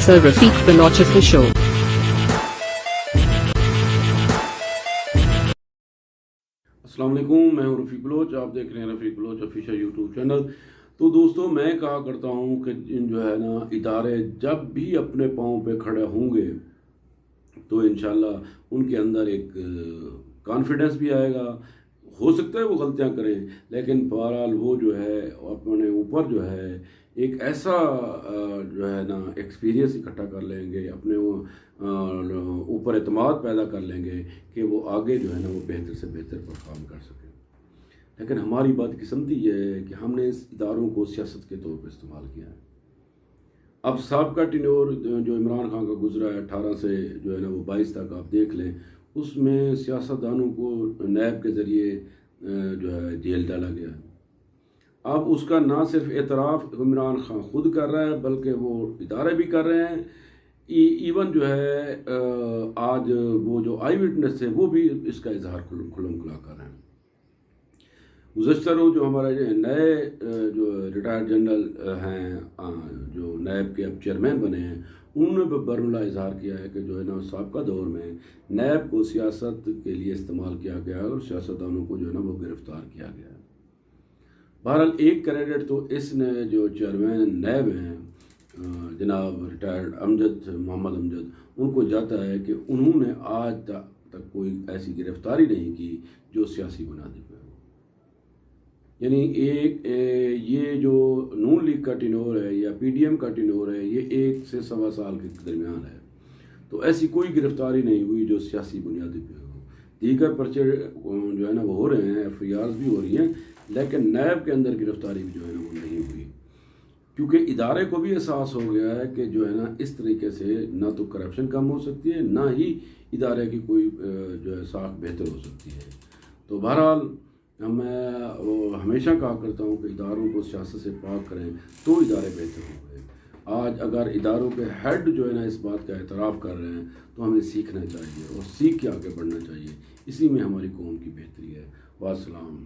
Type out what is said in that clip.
Sir Rafiq Baloch Official. السلام علیکم، میں ہوں رفیق بلوچ، آپ دیکھ رہے ہیں رفیق بلوچ آفیشیل یوٹیوب چینل۔ تو دوستوں، میں کہا کرتا ہوں کہ جو ہے نا ادارے جب بھی اپنے پاؤں پہ کھڑے ہوں گے تو انشاءاللہ ان کے اندر ایک کانفیڈنس بھی آئے گا۔ ہو سکتا ہے وہ غلطیاں کریں، لیکن بہرحال وہ جو ہے اپنے اوپر جو ہے ایک ایسا جو ہے نا ایکسپیرینس اکٹھا کر لیں گے، اپنے اوپر اعتماد پیدا کر لیں گے کہ وہ آگے جو ہے نا وہ بہتر سے بہتر پرفارم کر سکیں۔ لیکن ہماری بدقسمتی یہ ہے کہ ہم نے اس اداروں کو سیاست کے طور پہ استعمال کیا ہے۔ اب سابقہ ٹینور جو عمران خان کا گزرا ہے 18 سے جو ہے نا وہ 22 تک، آپ دیکھ لیں، اس میں سیاستدانوں کو نیب کے ذریعے جو ہے جیل ڈالا گیا ہے۔ اب اس کا نہ صرف اعتراف عمران خان خود کر رہا ہے بلکہ وہ ادارے بھی کر رہے ہیں۔ ایون جو ہے آج وہ جو آئی وٹنس تھے وہ بھی اس کا اظہار کھلم کھلا کر رہے ہیں۔ گزشتہ روز جو ہمارے نئے جو ریٹائرڈ جنرل ہیں جو نیب کے اب چیئرمین بنے ہیں، انہوں نے برملا اظہار کیا ہے کہ جو ہے نا سابقہ دور میں نیب کو سیاست کے لیے استعمال کیا گیا ہے اور سیاستدانوں کو جو ہے نا وہ گرفتار کیا گیا ہے۔ بہرحال ایک کریڈٹ تو اس نے جو چیئرمین نیب ہیں جناب ریٹائرڈ محمد امجد، ان کو جاتا ہے کہ انہوں نے آج تک کوئی ایسی گرفتاری نہیں کی جو سیاسی بنیادی پہ ہو۔ یعنی یہ جو نون لیگ کا ٹینور ہے یا پی ڈی ایم کا ٹینور ہے، یہ 1 سے 1.25 سال کے درمیان ہے، تو ایسی کوئی گرفتاری نہیں ہوئی جو سیاسی بنیادی پہ ہو۔ دیگر پرچے جو ہے نا وہ ہو رہے ہیں، ایف آئی آرز بھی ہو رہی ہیں، لیکن نیب کے اندر گرفتاری بھی جو ہے نا وہ نہیں ہوئی، کیونکہ ادارے کو بھی احساس ہو گیا ہے کہ جو ہے نا اس طریقے سے نہ تو کرپشن کم ہو سکتی ہے، نہ ہی ادارے کی کوئی جو ہے ساکھ بہتر ہو سکتی ہے۔ تو بہرحال میں ہمیشہ کہا کرتا ہوں کہ اداروں کو سیاست سے پاک کریں تو ادارے بہتر ہوں گے۔ آج اگر اداروں کے ہیڈ جو ہے نا اس بات کا اعتراف کر رہے ہیں تو ہمیں سیکھنا چاہیے اور سیکھ کے آگے بڑھنا چاہیے، اسی میں ہماری قوم کی بہتری ہے۔ والسلام۔